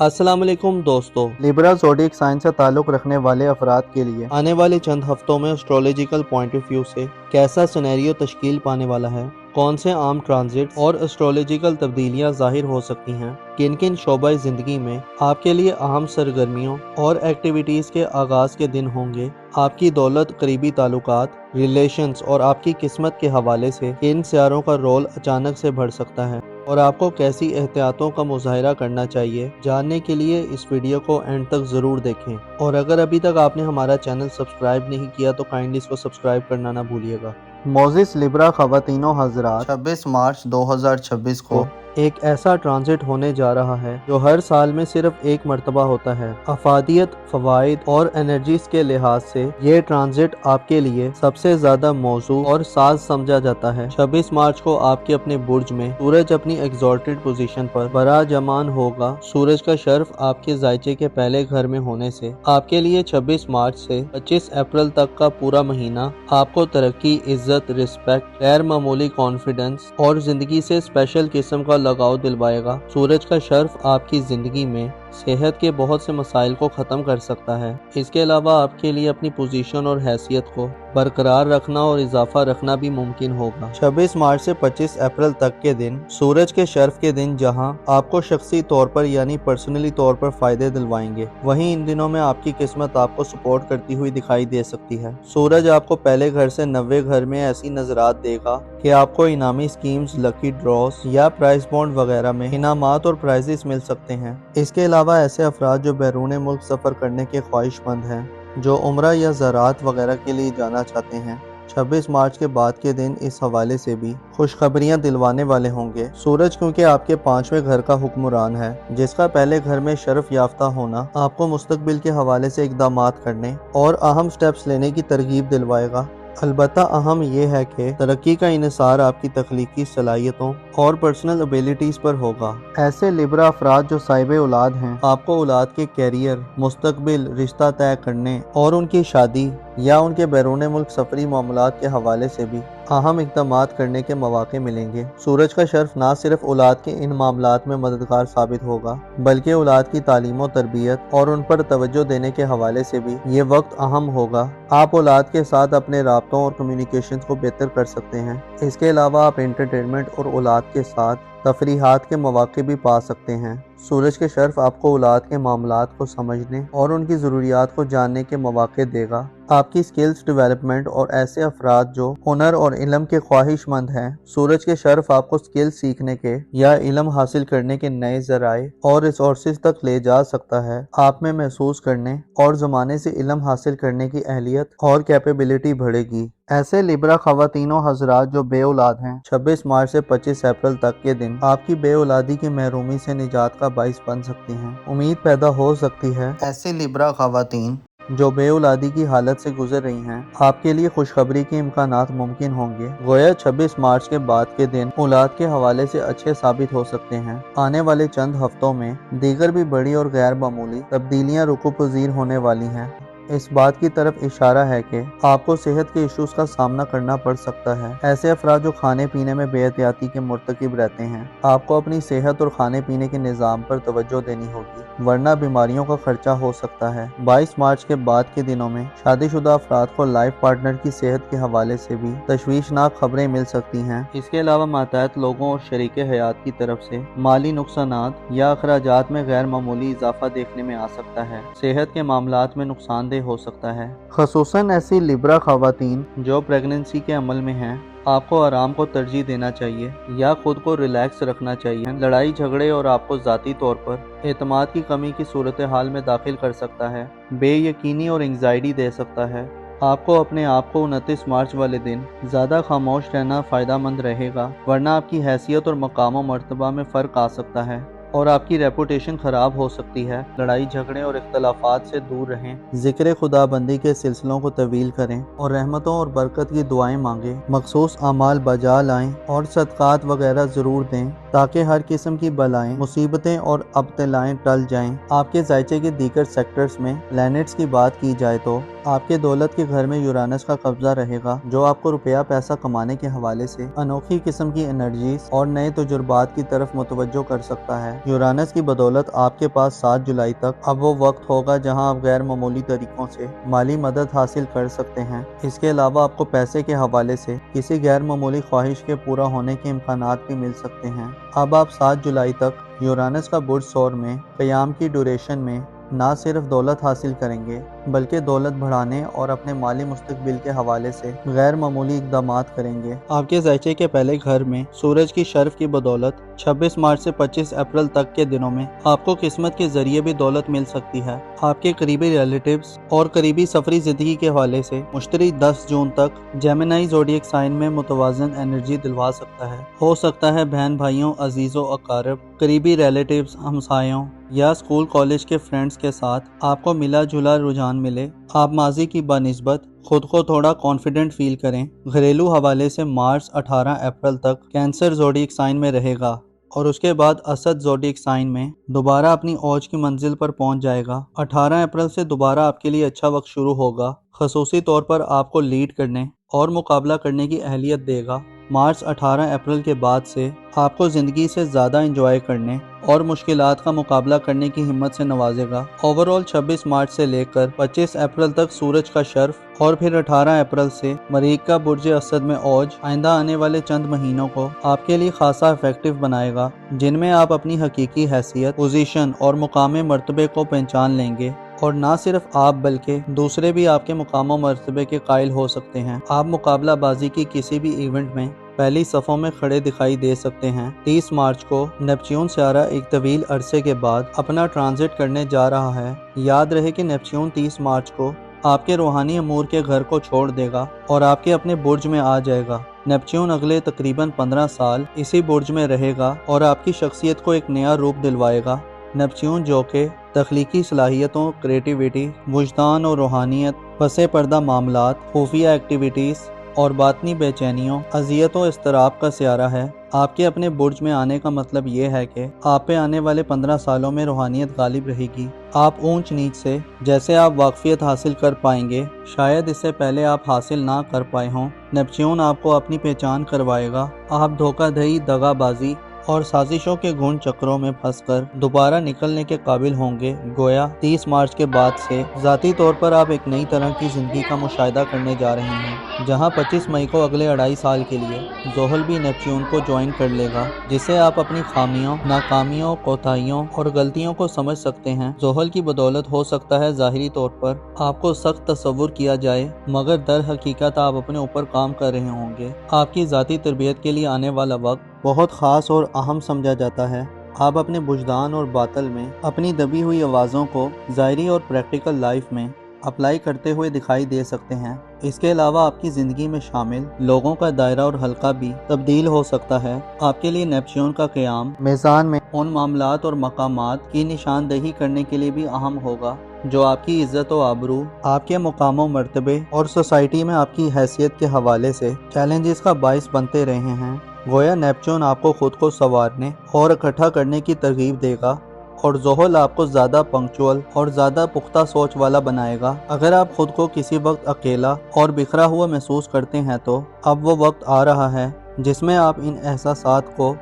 अस्सलाम वालेकुम दोस्तों। लिब्रा ज़ोडिएक साइन से ताल्लुक़ रखने वाले अफराद के लिए आने वाले चंद हफ्तों में एस्ट्रोलॉजिकल पॉइंट ऑफ व्यू से कैसा सिनेरियो तश्कील पाने वाला है, कौन से आम ट्रांजिट्स और एस्ट्रोलॉजिकल तब्दीलियां ज़ाहिर हो सकती हैं, किन किन शोबा ज़िंदगी में आपके लिए अहम सरगर्मियों और एक्टिविटीज़ के आगाज़ के दिन होंगे, आपकी दौलत, करीबी ताल्लुकात, रिलेशंस और आपकी किस्मत के हवाले से किन सियारों का रोल अचानक से बढ़ सकता है और आपको कैसी एहतियातों का मुजाहिरा करना चाहिए। जानने के लिए इस वीडियो को एंड तक ज़रूर देखें और अगर अभी तक आपने हमारा चैनल सब्सक्राइब नहीं किया तो काइंडली इसको सब्सक्राइब करना ना भूलिएगा। मोजिस लिब्रा ख़वातीनो हज़रात 26 मार्च 2026 को एक ऐसा ट्रांजिट होने जा रहा है जो हर साल में सिर्फ एक मर्तबा होता है। अफादियत, फवाइद और एनर्जीज के लिहाज से ये ट्रांजिट आपके लिए सबसे ज्यादा मौजू और साज समझा जाता है। 26 मार्च को आपके अपने बुर्ज में सूरज अपनी एग्जॉल्टेड पोजीशन पर बराजमान होगा। सूरज का शर्फ आपके जायचे के पहले घर में होने से आपके लिए 26 मार्च से 25 अप्रैल तक का पूरा महीना आपको तरक्की, इज्जत, रिस्पेक्ट, गैर मामूली कॉन्फिडेंस और जिंदगी से स्पेशल किस्म का लगाव दिलवाएगा। सूरज का शर्फ आपकी जिंदगी में सेहत के बहुत से मसाइल को ख़त्म कर सकता है। इसके अलावा आपके लिए अपनी पोजीशन और हैसियत को बरकरार रखना और इजाफा रखना भी मुमकिन होगा। 26 मार्च से 25 अप्रैल तक के दिन सूरज के शर्फ के दिन जहां आपको शख्सी तौर पर यानी पर्सनली तौर पर फायदे दिलवाएंगे, वहीं इन दिनों में आपकी किस्मत आपको सपोर्ट करती हुई दिखाई दे सकती है। सूरज आपको पहले घर से 90 घर में ऐसी नजरात देगा कि आपको इनामी स्कीम्स, लकी ड्रॉस या प्राइस बॉन्ड वगैरह में इनामात और प्राइजेस मिल सकते हैं। इसके अलावा ऐसे अफराद जो बैरून मुल्क सफ़र करने के ख्वाहिशमंद हैं, जो उम्रा या ज़राअत वगैरह के लिए जाना चाहते हैं, 26 मार्च के बाद के दिन इस हवाले से भी खुशखबरियां दिलवाने वाले होंगे। सूरज क्योंकि आपके 5वें घर का हुक्मरान है, जिसका पहले घर में शर्फ याफ्ता होना आपको मुस्तकबिल के हवाले से इक़दामात करने और अहम स्टेप्स लेने की तरगीब दिलवाएगा। अलबत्ता अहम यह है कि तरक्की का इन्हिसार आपकी तख्लीकी सलाहियतों और पर्सनल एबिलिटीज़ पर होगा। ऐसे लिब्रा अफराद जो साहिब औलाद हैं, आपको औलाद के कैरियर, मुस्तकबिल, रिश्ता तय करने और उनकी शादी या उनके बैरून मुल्क सफरी मामलात के हवाले से भी अहम इक़दामात करने के मौके मिलेंगे। सूरज का शर्फ ना सिर्फ औलाद के इन मामलात में मददगार साबित होगा, बल्कि औलाद की तालीम और तरबियत और उन पर तवज्जो देने के हवाले से भी ये वक्त अहम होगा। आप औलाद के साथ अपने राब्तों और कम्युनिकेशन को बेहतर कर सकते हैं। इसके अलावा आप एंटरटेनमेंट और औलाद के साथ तफरीहात के मौके भी पा सकते हैं। सूरज के शर्फ आपको औलाद के मामलात को समझने और उनकी ज़रूरियात को जानने के मौके देगा। आपकी स्किल्स डेवलपमेंट और ऐसे अफराद जो हुनर और इल्म के ख्वाहिशमंद हैं, सूरज के शर्फ आपको स्किल्स सीखने के या इल्म हासिल करने के नए ज़राए और रिसोर्सेज तक ले जा सकता है। आप में महसूस करने और ज़माने से इल्म हासिल करने की अहलियत और कैपेबिलिटी बढ़ेगी। ऐसे लिब्रा ख़वातीनो हज़रात जो बे औलाद हैं, 26 मार्च से 25 अप्रैल तक के दिन आपकी बे औलादी की महरूमी से निजात का बाइस बन सकती हैं। उम्मीद पैदा हो सकती है ऐसे लिब्रा ख़वातीन जो बे औलादी की हालत से गुजर रही हैं, आपके लिए खुशखबरी के इम्कानात मुमकिन होंगे। गोया 26 मार्च के बाद के दिन औलाद के हवाले से अच्छे साबित हो सकते हैं। आने वाले चंद हफ्तों में दीगर भी बड़ी और गैर मामूली तब्दीलियाँ रुकू पजीर होने वाली हैं। इस बात की तरफ इशारा है कि आपको सेहत के इश्यूज का सामना करना पड़ सकता है। ऐसे अफराद जो खाने पीने में बेहतियाती के मुर्तकिब रहते हैं, आपको अपनी सेहत और खाने पीने के निज़ाम पर तवज्जो देनी होगी, वरना बीमारियों का खर्चा हो सकता है। 22 मार्च के बाद के दिनों में शादीशुदा अफराद को लाइफ पार्टनर की सेहत के हवाले से भी तशवीशनाक खबरें मिल सकती हैं। इसके अलावा मातहत लोगों और शरीके हयात की तरफ से माली नुकसानात या अखराजात में गैर मामूली इजाफा देखने में आ सकता है। सेहत के मामलात में नुकसानदेह हो सकता है। खसूसन ऐसी लिब्रा ख़वातीन जो प्रेगनेंसी के अमल में हैं, आपको आराम को तरजीह देना चाहिए या खुद को रिलैक्स रखना चाहिए। लड़ाई झगड़े और आपको ज़ाती तौर पर एतमाद की कमी की सूरत हाल में दाखिल कर सकता है, बेयकीनी और एंग्जाइटी दे सकता है। आपको अपने आप को 29 मार्च वाले दिन ज़्यादा खामोश रहना फ़ायदा मंद रहेगा, वरना आपकी हैसियत और मकाम व मर्तबा में फ़र्क आ सकता है और आपकी रेपुटेशन ख़राब हो सकती है। लड़ाई झगड़े और इख्तलाफात से दूर रहें। ज़िक्र खुदाबंदी के सिलसिलों को तवील करें और रहमतों और बरकत की दुआएं मांगें। मखसूस अमाल बजा लाएं और सदक़ात वगैरह ज़रूर दें। تاکہ ہر قسم کی بلائیں، مصیبتیں اور ابتلائیں ٹل جائیں۔ آپ کے ذائچے کے دیگر سیکٹرز میں پلینٹس کی بات کی جائے تو آپ کے دولت کے گھر میں یورانس کا قبضہ رہے گا، جو آپ کو روپیہ پیسہ کمانے کے حوالے سے انوکھی قسم کی انرجیز اور نئے تجربات کی طرف متوجہ کر سکتا ہے۔ یورانس کی بدولت آپ کے پاس 7 جولائی تک اب وہ وقت ہوگا جہاں آپ غیر معمولی طریقوں سے مالی مدد حاصل کر سکتے ہیں۔ اس کے علاوہ آپ کو پیسے کے حوالے سے کسی غیر معمولی خواہش کے پورا ہونے کے امکانات بھی مل سکتے ہیں۔ اب آپ 7 جولائی تک یورانس کا برج ثور میں قیام کی ڈیوریشن میں نہ صرف دولت حاصل کریں گے بلکہ دولت بڑھانے اور اپنے مالی مستقبل کے حوالے سے غیر معمولی اقدامات کریں گے۔ آپ کے ذائچے کے پہلے گھر میں سورج کی شرف کی بدولت 26 مارچ سے 25 اپریل تک کے دنوں میں آپ کو قسمت کے ذریعے بھی دولت مل سکتی ہے۔ آپ کے قریبی ریلیٹیوز اور قریبی سفری زندگی کے حوالے سے مشتری 10 جون تک جیمنائی زوڈیک سائن میں متوازن انرجی دلوا سکتا ہے۔ ہو سکتا ہے بہن بھائیوں، عزیزوں، اقارب، قریبی ریلیٹیوز، ہمسایوں یا اسکول کالج کے فرینڈز کے ساتھ آپ کو ملا جلا رجحان ملے۔ آپ ماضی کی بنسبت خود کو تھوڑا کانفیڈنٹ فیل کریں۔ گھریلو حوالے سے مارچ 18 اپریل تک کینسر زوڈیک سائن میں رہے گا اور اس کے بعد اسد زوڈیک سائن میں دوبارہ اپنی اوج کی منزل پر پہنچ جائے گا۔ 18 اپریل سے دوبارہ آپ کے لیے اچھا وقت شروع ہوگا، خصوصی طور پر آپ کو لیڈ کرنے اور مقابلہ کرنے کی اہلیت دے گا۔ مارچ 18 اپریل کے بعد سے آپ کو زندگی سے زیادہ انجوائے کرنے اور مشکلات کا مقابلہ کرنے کی ہمت سے نوازے گا۔ اوورال 26 مارچ سے لے کر 25 اپریل تک سورج کا شرف اور پھر 18 اپریل سے مریخ کا برج اسد میں اوج آئندہ آنے والے چند مہینوں کو آپ کے لیے خاصا افیکٹو بنائے گا، جن میں آپ اپنی حقیقی حیثیت، پوزیشن اور مقام مرتبے کو پہچان لیں گے اور نہ صرف آپ بلکہ دوسرے بھی آپ کے مقام و مرتبے کے قائل ہو سکتے ہیں۔ آپ مقابلہ بازی کی کسی بھی ایونٹ میں پہلی صفوں میں کھڑے دکھائی دے سکتے ہیں۔ 30 مارچ کو نیپچون سیارہ ایک طویل عرصے کے بعد اپنا ٹرانزٹ کرنے جا رہا ہے۔ یاد رہے کہ نیپچون 30 مارچ کو آپ کے روحانی امور کے گھر کو چھوڑ دے گا اور آپ کے اپنے برج میں آ جائے گا۔ نیپچون اگلے تقریباً 15 سال اسی برج میں رہے گا اور آپ کی شخصیت کو ایک نیا روپ دلوائے گا۔ نیپچون جو کہ تخلیقی صلاحیتوں، کریٹیویٹی، وجدان اور روحانیت، پس پردہ معاملات، خفیہ ایکٹیویٹیز اور باطنی بے چینیوں، اذیت و اضطراب کا سیارہ ہے، آپ کے اپنے برج میں آنے کا مطلب یہ ہے کہ آپ پہ آنے والے 15 سالوں میں روحانیت غالب رہے گی۔ آپ اونچ نیچ سے جیسے آپ واقفیت حاصل کر پائیں گے، شاید اس سے پہلے آپ حاصل نہ کر پائے ہوں۔ نیپچون آپ کو اپنی پہچان کروائے گا۔ آپ دھوکہ دہی، دغا بازی اور سازشوں کے گھن چکروں میں پھنس کر دوبارہ نکلنے کے قابل ہوں گے۔ گویا 30 مارچ کے بعد سے ذاتی طور پر آپ ایک نئی طرح کی زندگی کا مشاہدہ کرنے جا رہے ہیں، جہاں 25 مئی کو اگلے 2.5 سال کے لیے زحل بھی نیپچون کو جوائن کر لے گا، جسے آپ اپنی خامیوں، ناکامیوں، کوتاہیوں اور غلطیوں کو سمجھ سکتے ہیں۔ زحل کی بدولت ہو سکتا ہے ظاہری طور پر آپ کو سخت تصور کیا جائے، مگر در حقیقت آپ اپنے اوپر کام کر رہے ہوں گے۔ آپ کی ذاتی تربیت کے لیے آنے والا وقت بہت خاص اور اہم سمجھا جاتا ہے۔ آپ اپنے وجدان اور باطل میں اپنی دبی ہوئی آوازوں کو ظاہری اور پریکٹیکل لائف میں اپلائی کرتے ہوئے دکھائی دے سکتے ہیں۔ اس کے علاوہ آپ کی زندگی میں شامل لوگوں کا دائرہ اور حلقہ بھی تبدیل ہو سکتا ہے۔ آپ کے لیے نیپچون کا قیام میزان میں ان معاملات اور مقامات کی نشاندہی کرنے کے لیے بھی اہم ہوگا جو آپ کی عزت و آبرو، آپ کے مقام و مرتبے اور سوسائٹی میں آپ کی حیثیت کے حوالے سے چیلنجز کا باعث بنتے رہے ہیں۔ گویا نیپچون آپ کو خود کو سنوارنے اور اکٹھا کرنے کی ترغیب دے گا اور زحل آپ کو زیادہ پنکچوئل اور زیادہ پختہ سوچ والا بنائے گا۔ اگر آپ خود کو کسی وقت اکیلا اور بکھرا ہوا محسوس کرتے ہیں تو اب وہ وقت آ رہا ہے جس میں آپ ان احساسات کو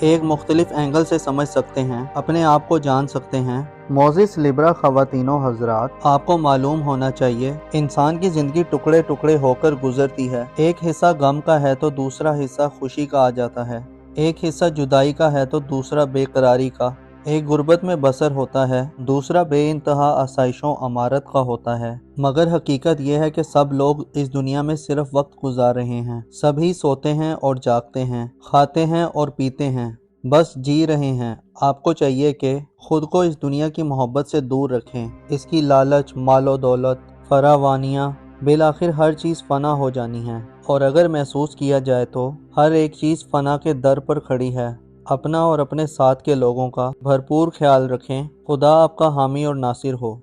ایک مختلف اینگل سے سمجھ سکتے ہیں، اپنے آپ کو جان سکتے ہیں۔ معزز لیبرا خواتین و حضرات، آپ کو معلوم ہونا چاہیے انسان کی زندگی ٹکڑے ٹکڑے ہو کر گزرتی ہے۔ ایک حصہ غم کا ہے تو دوسرا حصہ خوشی کا آ جاتا ہے، ایک حصہ جدائی کا ہے تو دوسرا بے قراری کا، ایک غربت میں بسر ہوتا ہے، دوسرا بے انتہا آسائشوں امارت کا ہوتا ہے۔ مگر حقیقت یہ ہے کہ سب لوگ اس دنیا میں صرف وقت گزار رہے ہیں، سبھی سوتے ہیں اور جاگتے ہیں، کھاتے ہیں اور پیتے ہیں، بس جی رہے ہیں۔ آپ کو چاہیے کہ خود کو اس دنیا کی محبت سے دور رکھیں۔ اس کی لالچ، مال و دولت، فراوانیاں، بالآخر ہر چیز فنا ہو جانی ہے، اور اگر محسوس کیا جائے تو ہر ایک چیز فنا کے در پر کھڑی ہے۔ اپنا اور اپنے ساتھ کے لوگوں کا بھرپور خیال رکھیں۔ خدا آپ کا حامی اور ناصر ہو۔